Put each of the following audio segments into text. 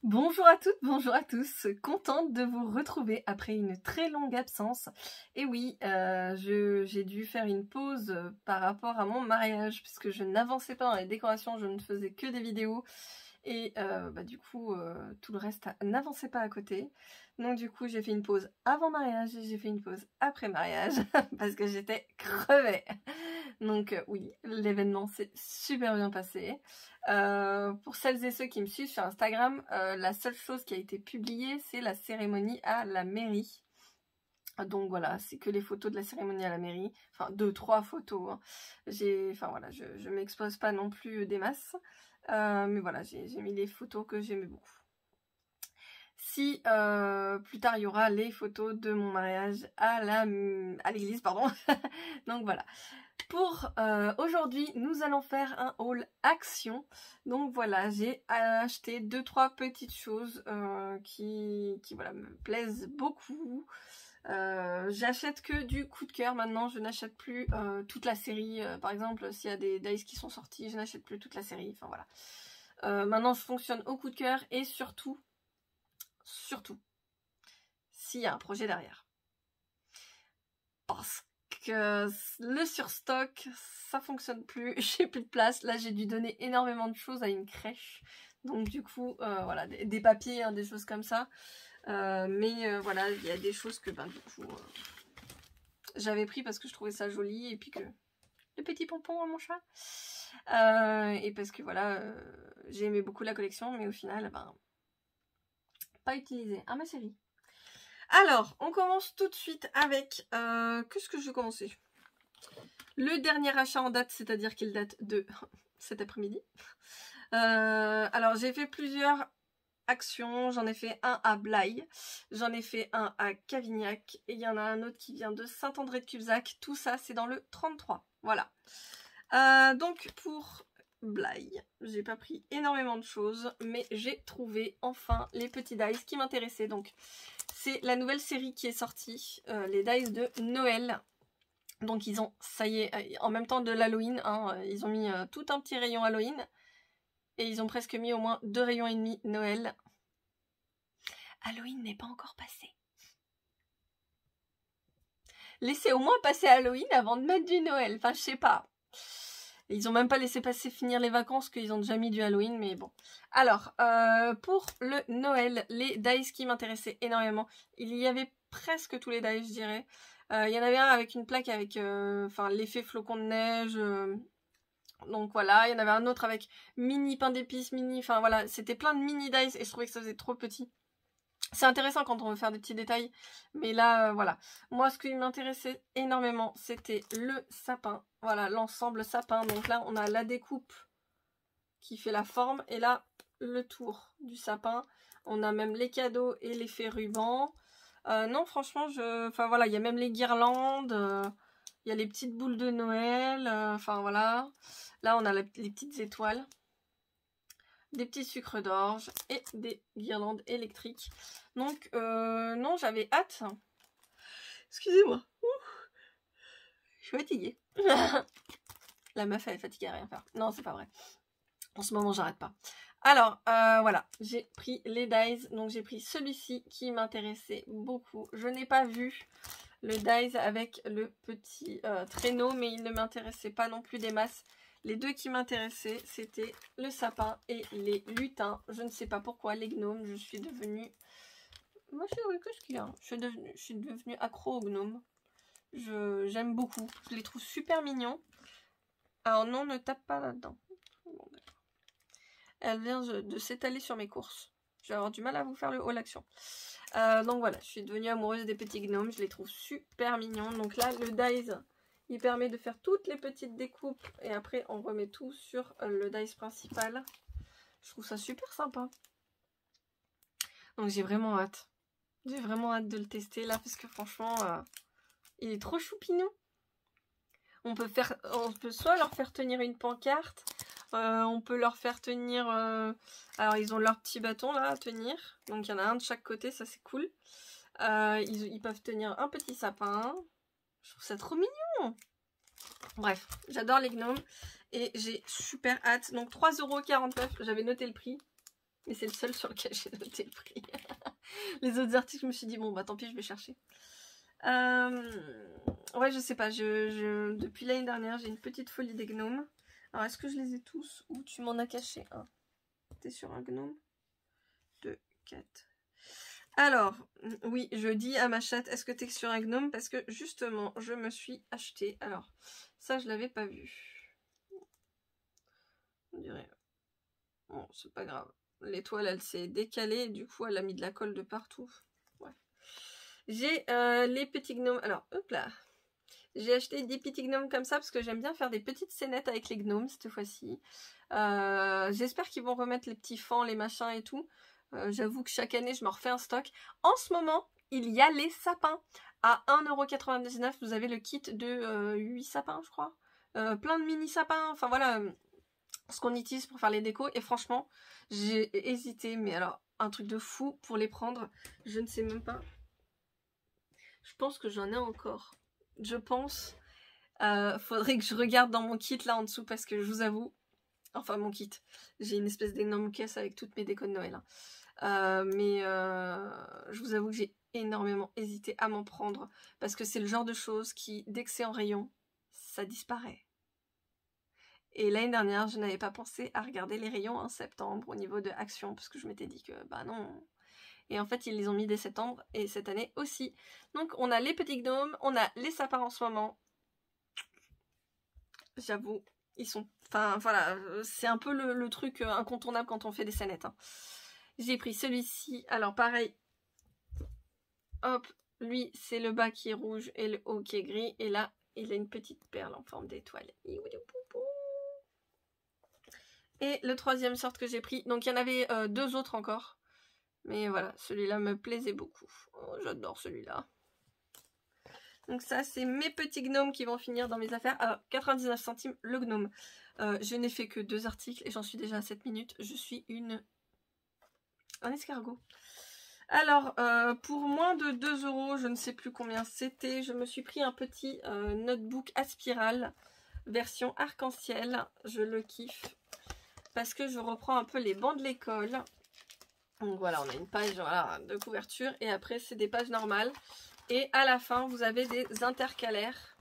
Bonjour à toutes, bonjour à tous, contente de vous retrouver après une très longue absence. Et oui, j'ai dû faire une pause par rapport à mon mariage puisque je n'avançais pas dans les décorations, je ne faisais que des vidéos et du coup tout le reste n'avançait pas à côté. Donc du coup j'ai fait une pause avant mariage et j'ai fait une pause après mariage parce que j'étais crevée. Donc oui, l'événement s'est super bien passé. Pour celles et ceux qui me suivent sur Instagram, la seule chose qui a été publiée, c'est la cérémonie à la mairie. Donc voilà, c'est que les photos de la cérémonie à la mairie. Enfin, 2-3 photos. Hein. Enfin voilà, je m'expose pas non plus des masses. Mais voilà, j'ai mis les photos que j'aimais beaucoup. Si plus tard il y aura les photos de mon mariage à l'église, pardon. Donc voilà. Pour aujourd'hui, nous allons faire un haul action. Donc voilà, j'ai acheté 2-3 petites choses qui voilà, me plaisent beaucoup. J'achète que du coup de cœur maintenant, je n'achète plus toute la série. Par exemple, s'il y a des dice qui sont sortis, je n'achète plus toute la série. Enfin voilà. Maintenant, je fonctionne au coup de cœur et surtout, s'il y a un projet derrière. Parce que le surstock, ça fonctionne plus, j'ai plus de place. Là, j'ai dû donner énormément de choses à une crèche. Donc du coup, voilà, des papiers, hein, des choses comme ça. Voilà, il y a des choses que, du coup, j'avais pris parce que je trouvais ça joli. Et puis que le petit pompon à mon chat. Et parce que, voilà, j'aimais beaucoup la collection. Mais au final, pas utilisé. Ah, ma chérie. Alors, on commence tout de suite avec... qu'est-ce que je vais commencer ? Le dernier achat en date, c'est-à-dire qu'il date de cet après-midi. Alors, j'ai fait plusieurs actions. J'en ai fait un à Blaye. J'en ai fait un à Cavignac. Et il y en a un autre qui vient de Saint-André-de-Cubzac. Tout ça, c'est dans le 33. Voilà. Donc, pour Blaye, j'ai pas pris énormément de choses. Mais j'ai trouvé enfin les petits dice qui m'intéressaient. Donc, c'est la nouvelle série qui est sortie. Les dice de Noël. Donc ils ont, ça y est, en même temps de l'Halloween, hein, ils ont mis tout un petit rayon Halloween. Et ils ont presque mis au moins 2 rayons et demi Noël. Halloween n'est pas encore passé. Laissez au moins passer Halloween avant de mettre du Noël. Enfin, je sais pas. Ils ont même pas laissé passer finir les vacances qu'ils ont déjà mis du Halloween, mais bon. Alors, pour le Noël, les dice qui m'intéressaient énormément, il y avait presque tous les dice, je dirais. Il y en avait un avec une plaque avec l'effet flocon de neige. Donc voilà, il y en avait un autre avec mini pain d'épices, enfin voilà, c'était plein de mini dice et je trouvais que ça faisait trop petit. C'est intéressant quand on veut faire des petits détails, mais là, voilà. Moi, ce qui m'intéressait énormément, c'était le sapin. Voilà, l'ensemble sapin. Donc là, on a la découpe qui fait la forme et là, le tour du sapin. On a même les cadeaux et l'effet ruban. Non, franchement, enfin voilà, il y a même les guirlandes. Il y a les petites boules de Noël. Enfin voilà. Là, on a les petites étoiles. Des petits sucres d'orge et des guirlandes électriques. Donc, non, j'avais hâte. Excusez-moi. Je suis fatiguée. La meuf, elle est fatiguée à rien faire. Non, c'est pas vrai. En ce moment, j'arrête pas. Alors, voilà. J'ai pris les dies. Donc, j'ai pris celui-ci qui m'intéressait beaucoup. Je n'ai pas vu le dies avec le petit traîneau, mais il ne m'intéressait pas non plus des masses. Les deux qui m'intéressaient, c'était le sapin et les lutins. Je ne sais pas pourquoi, les gnomes, je suis devenue... Moi, qu'est-ce qu'il y a ? Je suis devenue accro aux gnomes. J'aime beaucoup. Je les trouve super mignons. Alors non, ne tape pas là-dedans. Bon, elle vient de s'étaler sur mes courses. Je vais avoir du mal à vous faire le haul action. Donc voilà, je suis devenue amoureuse des petits gnomes. Je les trouve super mignons. Donc là, le dice... Il permet de faire toutes les petites découpes et après on remet tout sur le dice principal. Je trouve ça super sympa. Donc j'ai vraiment hâte. J'ai vraiment hâte de le tester là parce que franchement, il est trop choupinou. On peut soit leur faire tenir une pancarte, on peut leur faire tenir... alors ils ont leur petit bâton là à tenir. Donc il y en a un de chaque côté, ça c'est cool. Ils peuvent tenir un petit sapin. Je trouve ça trop mignon. Bref, j'adore les gnomes et j'ai super hâte. Donc 3,49 €, j'avais noté le prix. Mais c'est le seul sur lequel j'ai noté le prix. Les autres articles, je me suis dit, bon, bah tant pis, je vais chercher. Ouais, je sais pas. Depuis l'année dernière, j'ai une petite folie des gnomes. Alors, est-ce que je les ai tous ou tu m'en as caché un? T'es sur un gnome? 2, 4. Alors, oui, je dis à ma chatte, est-ce que t'es sur un gnome? Parce que justement, je me suis acheté. Alors, ça, je l'avais pas vu. On dirait. Bon, c'est pas grave. L'étoile, elle s'est décalée. Du coup, elle a mis de la colle de partout. Ouais. J'ai les petits gnomes. Alors, hop là. J'ai acheté des petits gnomes comme ça parce que j'aime bien faire des petites scénettes avec les gnomes cette fois-ci. J'espère qu'ils vont remettre les petits fans, les machins et tout. J'avoue que chaque année, je me refais un stock. En ce moment, il y a les sapins. À 1,99 €, vous avez le kit de 8 sapins, je crois. Plein de mini sapins. Enfin voilà, ce qu'on utilise pour faire les décos. Et franchement, j'ai hésité. Mais alors, un truc de fou pour les prendre. Je ne sais même pas. Je pense que j'en ai encore. Je pense. Faudrait que je regarde dans mon kit là en dessous parce que je vous avoue. Enfin, mon kit. J'ai une espèce d'énorme caisse avec toutes mes décos de Noël. Hein. Je vous avoue que j'ai énormément hésité à m'en prendre parce que c'est le genre de choses qui, dès que c'est en rayon, ça disparaît. Et l'année dernière, je n'avais pas pensé à regarder les rayons en septembre au niveau de Action parce que je m'étais dit que bah non. Et en fait, ils les ont mis dès septembre et cette année aussi. Donc, on a les petits gnomes, on a les sapins en ce moment. J'avoue, ils sont... Enfin, voilà, c'est un peu le truc incontournable quand on fait des scénettes. Hein. J'ai pris celui-ci. Alors, pareil. Hop, lui, c'est le bas qui est rouge et le haut qui est gris. Et là, il a une petite perle en forme d'étoile. Et le troisième sort que j'ai pris. Donc, il y en avait deux autres encore. Mais voilà, celui-là me plaisait beaucoup. Oh, j'adore celui-là. Donc ça, c'est mes petits gnomes qui vont finir dans mes affaires. Alors, 99 centimes le gnome. Je n'ai fait que 2 articles et j'en suis déjà à 7 minutes. Je suis un escargot. Alors, pour moins de 2 €, je ne sais plus combien c'était, je me suis pris un petit notebook à spirale, version arc-en-ciel. Je le kiffe parce que je reprends un peu les bancs de l'école. Donc voilà, on a une page voilà, de couverture et après, c'est des pages normales. Et à la fin, vous avez des intercalaires.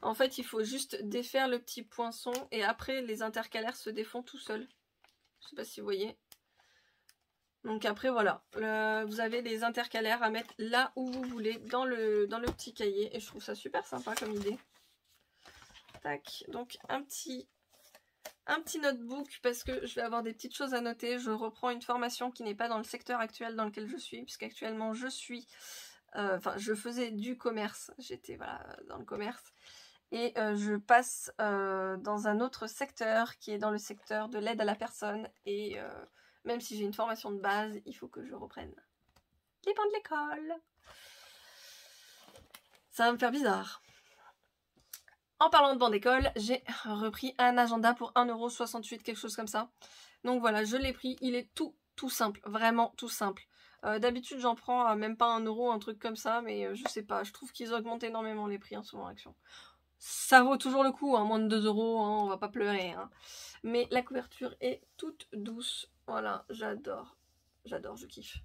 En fait, il faut juste défaire le petit poinçon et après, les intercalaires se défont tout seuls. Je sais pas si vous voyez. Donc après, voilà. Vous avez des intercalaires à mettre là où vous voulez dans le petit cahier. Et je trouve ça super sympa comme idée. Tac. Donc, un petit notebook parce que je vais avoir des petites choses à noter. Je reprends une formation qui n'est pas dans le secteur actuel dans lequel je suis. Puisqu'actuellement, je suis... Enfin, je faisais du commerce, j'étais voilà, dans le commerce. Et je passe dans un autre secteur qui est dans le secteur de l'aide à la personne. Et même si j'ai une formation de base, il faut que je reprenne les bancs de l'école. Ça va me faire bizarre. En parlant de bancs d'école, j'ai repris un agenda pour 1,68 €, quelque chose comme ça. Donc voilà, je l'ai pris, il est tout simple, vraiment tout simple. D'habitude, j'en prends à même pas 1 €, un truc comme ça, mais je sais pas, je trouve qu'ils augmentent énormément les prix en ce moment Action. Ça vaut toujours le coup, hein, moins de 2 €, hein, on va pas pleurer. Hein. Mais la couverture est toute douce. Voilà, j'adore. J'adore, je kiffe.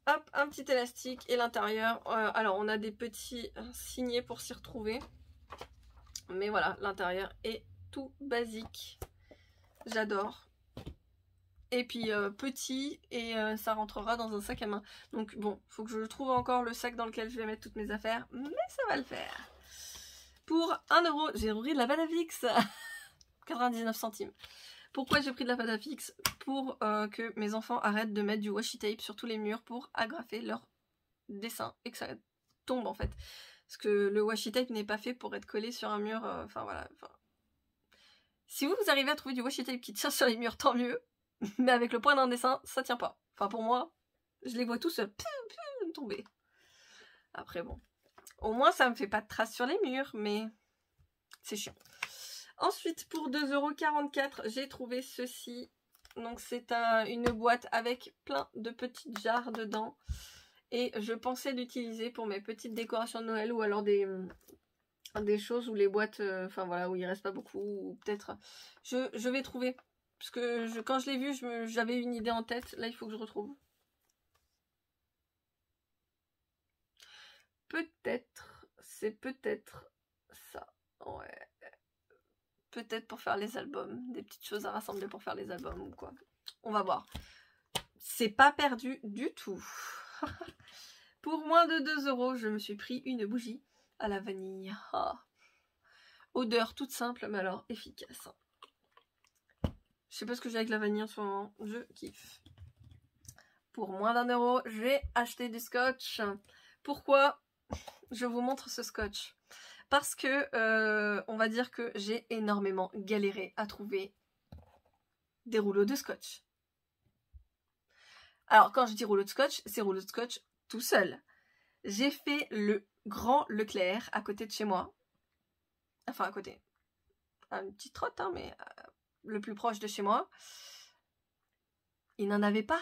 Hop, un petit élastique et l'intérieur. Alors, on a des petits signets pour s'y retrouver. Mais voilà, l'intérieur est tout basique. J'adore. Et puis petit et ça rentrera dans un sac à main. Donc bon, faut que je trouve encore le sac dans lequel je vais mettre toutes mes affaires. Mais ça va le faire. Pour 1 €, j'ai repris de la pâte à fixe. 99 centimes. Pourquoi j'ai pris de la pâte à fixe? Pour que mes enfants arrêtent de mettre du washi tape sur tous les murs pour agrafer leurs dessins et que ça tombe en fait. Parce que le washi tape n'est pas fait pour être collé sur un mur. Enfin voilà. Si vous arrivez à trouver du washi tape qui tient sur les murs, tant mieux. Mais avec le point d'un dessin, ça tient pas. Enfin pour moi, je les vois tous tomber. Après bon. Au moins ça me fait pas de traces sur les murs, mais c'est chiant. Ensuite, pour 2,44 €, j'ai trouvé ceci. Donc c'est une boîte avec plein de petites jarres dedans. Et je pensais l'utiliser pour mes petites décorations de Noël ou alors des choses où les boîtes, enfin voilà, où il reste pas beaucoup. Ou peut-être, je vais trouver Parce que quand je l'ai vu, j'avais une idée en tête. Là, il faut que je retrouve. Peut-être, c'est peut-être ça. Ouais. Peut-être pour faire les albums. Des petites choses à rassembler pour faire les albums ou quoi. On va voir. C'est pas perdu du tout. Pour moins de 2 €, je me suis pris une bougie à la vanille. Ah. Odeur toute simple, mais alors efficace. Je sais pas ce que j'ai avec la vanille en ce moment. Je kiffe. Pour moins d'1 €, j'ai acheté du scotch. Pourquoi je vous montre ce scotch? Parce que, on va dire que j'ai énormément galéré à trouver des rouleaux de scotch. Alors, quand je dis rouleau de scotch, c'est rouleau de scotch tout seul. J'ai fait le grand Leclerc à côté de chez moi. Enfin, à côté. À une petite trotte, hein, mais le plus proche de chez moi. Il n'en avait pas.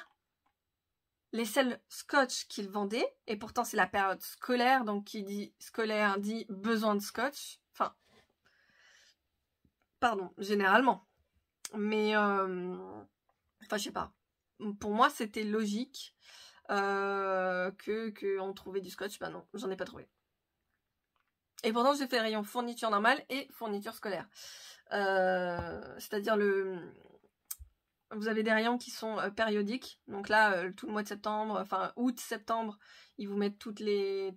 Les seuls scotch qu'ils vendaient, et pourtant c'est la période scolaire, donc qui dit scolaire dit besoin de scotch. Enfin, pardon, généralement. Mais, enfin, je sais pas. Pour moi, c'était logique qu'on trouvait du scotch. Bah non, j'en ai pas trouvé. Et pourtant, j'ai fait rayon fourniture normale et fourniture scolaire. C'est-à-dire vous avez des rayons qui sont périodiques. Donc là, tout le mois de septembre, enfin août, septembre, ils vous mettent toutes les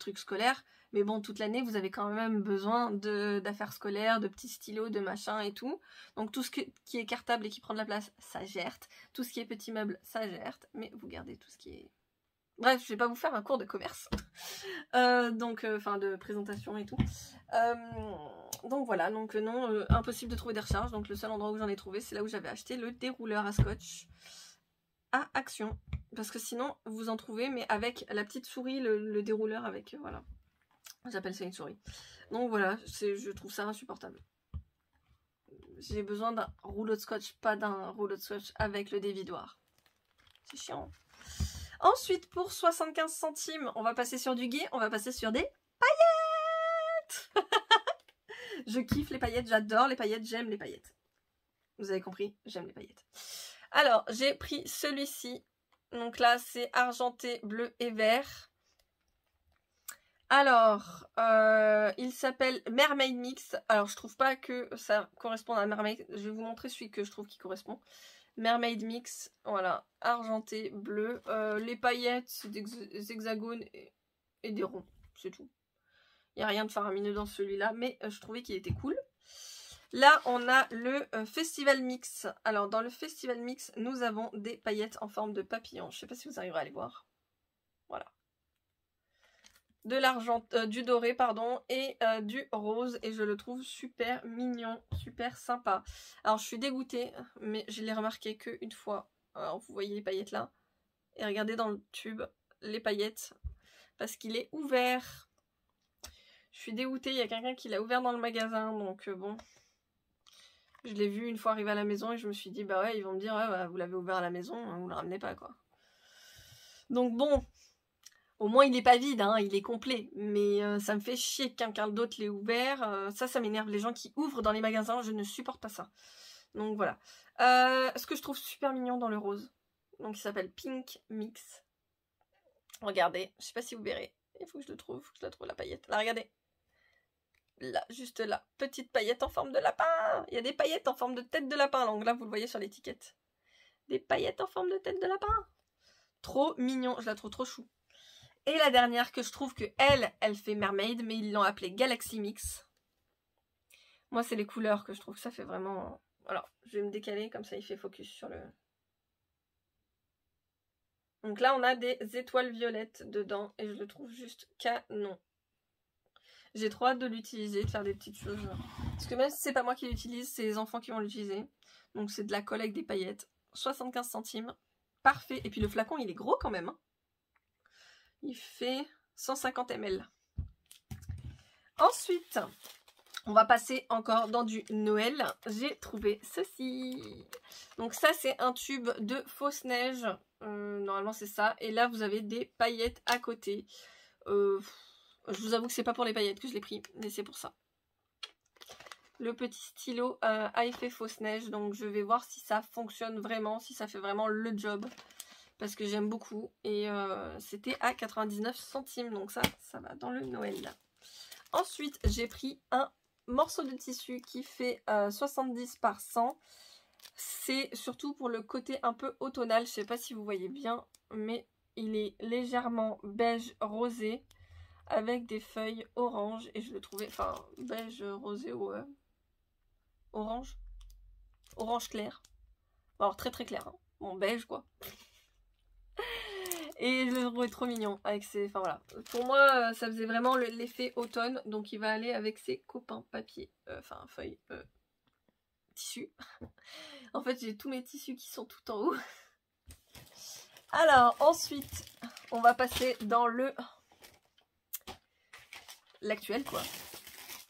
trucs scolaires. Mais bon, toute l'année, vous avez quand même besoin d'affaires scolaires, de petits stylos, de machins et tout. Donc tout ce qui est cartable et qui prend de la place, ça gère. Tout ce qui est petit meuble, ça gère. Mais vous gardez tout ce qui est... Bref, je vais pas vous faire un cours de commerce. Enfin de présentation et tout. Donc voilà, donc non, impossible de trouver des recharges. Donc le seul endroit où j'en ai trouvé, c'est là où j'avais acheté le dérouleur à scotch à Action. Parce que sinon, vous en trouvez, mais avec la petite souris, le dérouleur avec, voilà. J'appelle ça une souris. Donc voilà, je trouve ça insupportable. J'ai besoin d'un rouleau de scotch, pas d'un rouleau de scotch avec le dévidoir. C'est chiant. Ensuite, pour 75 centimes, on va passer sur du gai, on va passer sur des paillettes. Je kiffe les paillettes, j'adore les paillettes, j'aime les paillettes. Vous avez compris, j'aime les paillettes. Alors, j'ai pris celui-ci. Donc là, c'est argenté, bleu et vert. Alors, il s'appelle Mermaid Mix. Alors, je trouve pas que ça corresponde à Mermaid. Je vais vous montrer celui que je trouve qui correspond. Mermaid Mix, voilà, argenté, bleu. Les paillettes, c'est des hexagones et des ronds, c'est tout. Il n'y a rien de faramineux dans celui-là, mais je trouvais qu'il était cool. Là, on a le Festival Mix. Alors, dans le Festival Mix, nous avons des paillettes en forme de papillon. Je ne sais pas si vous arriverez à les voir. Voilà. De l'argent, du doré, pardon, et du rose. Et je le trouve super mignon, super sympa. Alors, je suis dégoûtée, mais je l'ai remarqué qu'une fois. Alors, vous voyez les paillettes là. Et regardez dans le tube les paillettes. Parce qu'il est ouvert. Je suis dégoûtée, il y a quelqu'un qui l'a ouvert dans le magasin. Donc, bon. Je l'ai vu une fois arriver à la maison et je me suis dit, bah ouais, ils vont me dire, ouais, bah, vous l'avez ouvert à la maison, hein, vous le ramenez pas, quoi. Donc, bon. Au moins, il n'est pas vide, hein, il est complet. Mais ça me fait chier que quelqu'un d'autre l'ait ouvert. Ça m'énerve. Les gens qui ouvrent dans les magasins, je ne supporte pas ça. Donc voilà. Ce que je trouve super mignon dans le rose. Donc il s'appelle Pink Mix. Regardez, je sais pas si vous verrez. Il faut que je le trouve, je la trouve la paillette. Là, regardez. Là, juste là. Petite paillette en forme de lapin. Il y a des paillettes en forme de tête de lapin. Donc là, vous le voyez sur l'étiquette. Des paillettes en forme de tête de lapin. Trop mignon. Je la trouve trop chou. Et la dernière que je trouve que elle fait Mermaid, mais ils l'ont appelée Galaxy Mix. Moi, c'est les couleurs que je trouve que ça fait vraiment... Alors, je vais me décaler, comme ça il fait focus sur le... Donc là, on a des étoiles violettes dedans, et je le trouve juste canon. J'ai trop hâte de l'utiliser, de faire des petites choses. Parce que même si c'est pas moi qui l'utilise, c'est les enfants qui vont l'utiliser. Donc c'est de la colle avec des paillettes. 75 centimes. Parfait. Et puis le flacon, il est gros quand même, hein. Il fait 150 ml. Ensuite, on va passer encore dans du Noël. J'ai trouvé ceci. Donc ça, c'est un tube de fausse neige. Normalement, c'est ça. Et là, vous avez des paillettes à côté. Je vous avoue que c'est pas pour les paillettes que je l'ai pris, mais c'est pour ça. le petit stylo à effet fausse neige. Donc je vais voir si ça fonctionne vraiment, si ça fait vraiment le job. Parce que j'aime beaucoup. Et c'était à 99 centimes. Donc ça va dans le Noël. Ensuite, j'ai pris un morceau de tissu qui fait 70 par 100. C'est surtout pour le côté un peu automnal. Je ne sais pas si vous voyez bien, mais il est légèrement beige rosé avec des feuilles orange. Et je le trouvais, enfin, beige rosé ou orange. Orange clair. Alors très très clair. Hein. Bon, beige quoi. Et je le trouvais trop mignon avec ses... Enfin voilà. Pour moi, ça faisait vraiment l'effet automne. Donc il va aller avec ses copains papier. Enfin, feuilles. Tissus. En fait, j'ai tous mes tissus qui sont tout en haut. Alors, ensuite, on va passer dans l'actuel, quoi.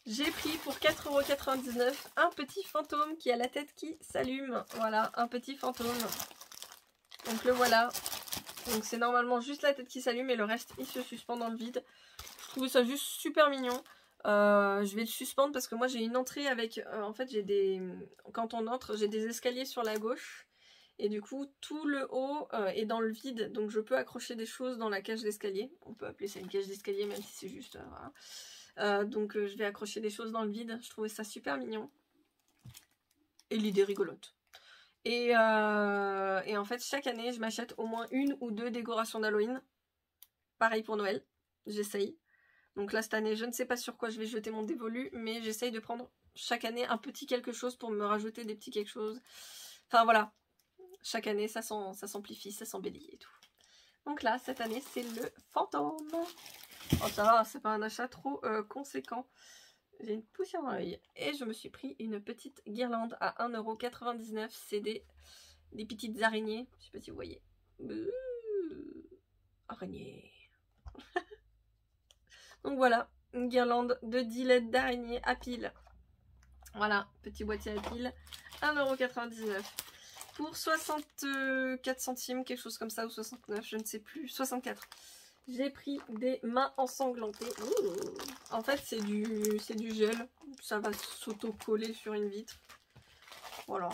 J'ai pris pour 4,99 € un petit fantôme qui a la tête qui s'allume. Voilà, un petit fantôme. Donc le voilà. Donc c'est normalement juste la tête qui s'allume et le reste, il se suspend dans le vide. Je trouvais ça juste super mignon. Je vais le suspendre parce que moi j'ai une entrée avec... en fait, j'ai des... Quand on entre, j'ai des escaliers sur la gauche. Et du coup, tout le haut est dans le vide. Donc je peux accrocher des choses dans la cage d'escalier. On peut appeler ça une cage d'escalier même si c'est juste... voilà. Donc je vais accrocher des choses dans le vide. Je trouvais ça super mignon. Et l'idée rigolote. Et en fait, chaque année, je m'achète au moins 1 ou 2 décorations d'Halloween. Pareil pour Noël. J'essaye. Donc là, cette année, je ne sais pas sur quoi je vais jeter mon dévolu, mais j'essaye de prendre chaque année un petit quelque chose pour me rajouter des petits quelque chose. Enfin voilà. Chaque année, ça s'amplifie, ça s'embellit et tout. Donc là, cette année, c'est le fantôme. Oh, ça va, c'est pas un achat trop conséquent. J'ai une poussière dans l'œil. Et je me suis pris une petite guirlande à 1,99 €. C'est des petites araignées. Je sais pas si vous voyez. Araignées. Donc voilà, une guirlande de 10 LED d'araignées à pile. Voilà, petit boîtier à pile. 1,99 €. Pour 64 centimes, quelque chose comme ça, ou 69, je ne sais plus. 64. J'ai pris des mains ensanglantées. Ouh. En fait, c'est du gel. Ça va s'auto-coller sur une vitre. Voilà.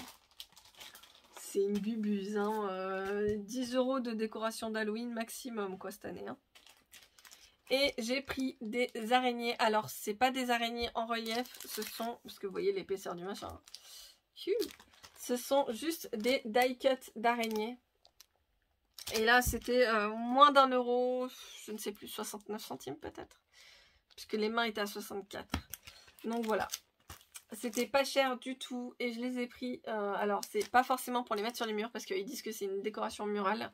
C'est une bubuse. Hein. 10 € de décoration d'Halloween maximum, quoi, cette année. Hein. Et j'ai pris des araignées. Alors, c'est pas des araignées en relief. Ce sont... Parce que vous voyez l'épaisseur du machin. Ce sont juste des die-cut d'araignées. Et là, c'était moins d'1 €, je ne sais plus, 69 centimes peut-être. Puisque les mains étaient à 64. Donc voilà. C'était pas cher du tout. Et je les ai pris. Alors, c'est pas forcément pour les mettre sur les murs. Parce qu'ils disent que c'est une décoration murale.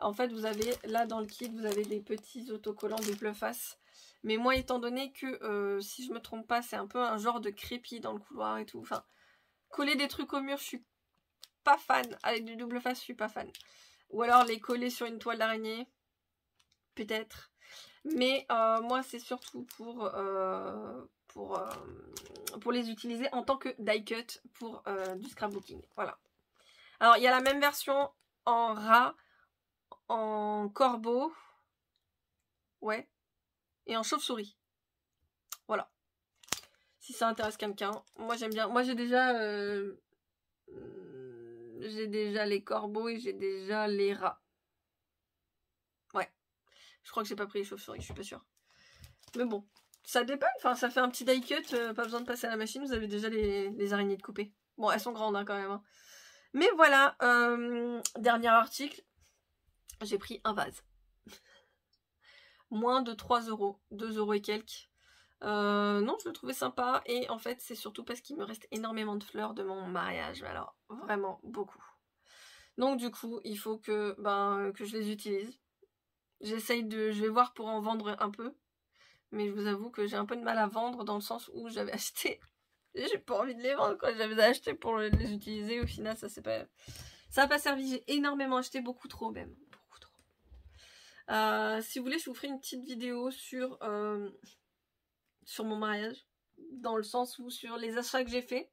En fait, vous avez, là dans le kit, vous avez des petits autocollants double face. Mais moi, étant donné que, si je me trompe pas, c'est un peu un genre de crépi dans le couloir et tout. Enfin, coller des trucs au mur, je suis pas fan. Avec du double face, je suis pas fan. Ou alors les coller sur une toile d'araignée. Peut-être. Mais moi, c'est surtout pour les utiliser en tant que die cut pour du scrapbooking. Voilà. Alors, il y a la même version en rat, en corbeau. Ouais. Et en chauve-souris. Voilà. Si ça intéresse quelqu'un. Moi, j'aime bien. Moi, j'ai déjà les corbeaux et j'ai déjà les rats. Ouais. Je crois que j'ai pas pris les chauves-souris, je suis pas sûre. Mais bon, ça dépend. Enfin, ça fait un petit die cut, pas besoin de passer à la machine, vous avez déjà les araignées de couper. Bon, elles sont grandes hein, quand même. Hein. Mais voilà, dernier article, j'ai pris un vase. Moins de 3 €, 2 € et quelques. Non, je le trouvais sympa. Et en fait, c'est surtout parce qu'il me reste énormément de fleurs de mon mariage. Mais alors, vraiment beaucoup. Donc du coup, il faut que je les utilise. Je vais voir pour en vendre un peu. Mais je vous avoue que j'ai un peu de mal à vendre dans le sens où j'avais acheté. J'ai pas envie de les vendre quoi. J'avais acheté pour les utiliser. Au final, ça n'a pas servi. J'ai énormément acheté, beaucoup trop même. Beaucoup trop. Si vous voulez, je vous ferai une petite vidéo sur mon mariage. Dans le sens où sur les achats que j'ai fait.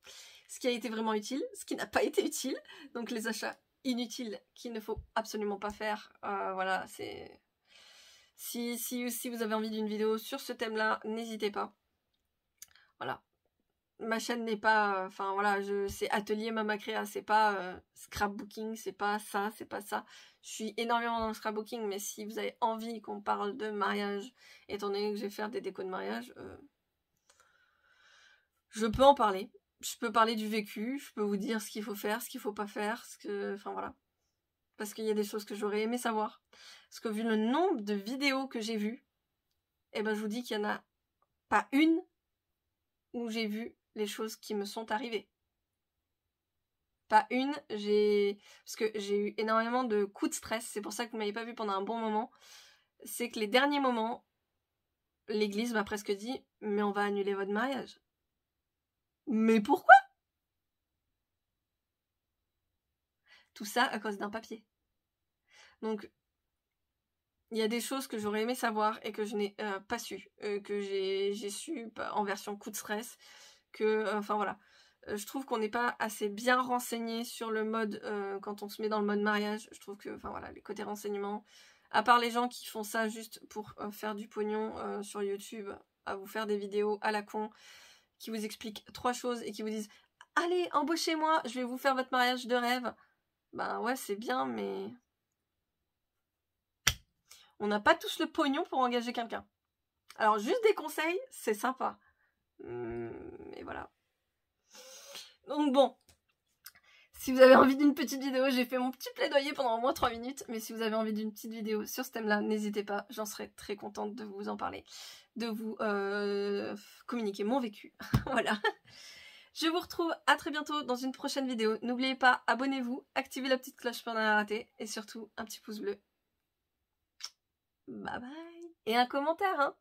Ce qui a été vraiment utile. Ce qui n'a pas été utile. Donc les achats inutiles qu'il ne faut absolument pas faire. Voilà, c'est... Si vous avez envie d'une vidéo sur ce thème-là, n'hésitez pas. Voilà. ma chaîne n'est pas... Enfin voilà, c'est Atelier Mama Créa, c'est pas scrapbooking, c'est pas ça, c'est pas ça. Je suis énormément dans le scrapbooking, mais si vous avez envie qu'on parle de mariage, étant donné que je vais faire des décos de mariage, je peux en parler. Je peux parler du vécu, je peux vous dire ce qu'il faut faire, ce qu'il faut pas faire, enfin voilà. Parce qu'il y a des choses que j'aurais aimé savoir. Parce que vu le nombre de vidéos que j'ai vues, eh ben je vous dis qu'il y en a pas une où j'ai vu les choses qui me sont arrivées. Pas une, parce que j'ai eu énormément de coups de stress, c'est pour ça que vous m'avez pas vu pendant un bon moment. C'est que les derniers moments, l'église m'a presque dit « Mais on va annuler votre mariage. » Mais pourquoi? Tout ça à cause d'un papier. Donc, il y a des choses que j'aurais aimé savoir et que je n'ai pas su, que j'ai su en version coup de stress, enfin voilà. Je trouve qu'on n'est pas assez bien renseigné sur le mode, quand on se met dans le mode mariage. Je trouve que, enfin voilà, les côtés renseignements, à part les gens qui font ça juste pour faire du pognon sur YouTube, à vous faire des vidéos à la con, qui vous expliquent 3 choses et qui vous disent « Allez, embauchez-moi, je vais vous faire votre mariage de rêve ». Ben ouais, c'est bien, mais... on n'a pas tous le pognon pour engager quelqu'un. Alors, juste des conseils, c'est sympa. Mais voilà. Donc bon, si vous avez envie d'une petite vidéo, j'ai fait mon petit plaidoyer pendant au moins 3 minutes, mais si vous avez envie d'une petite vidéo sur ce thème-là, n'hésitez pas, j'en serais très contente de vous en parler, de vous communiquer mon vécu. Voilà. Je vous retrouve à très bientôt dans une prochaine vidéo. N'oubliez pas, abonnez-vous, activez la petite cloche pour ne rien rater, et surtout, un petit pouce bleu. Bye bye. Et un commentaire, hein.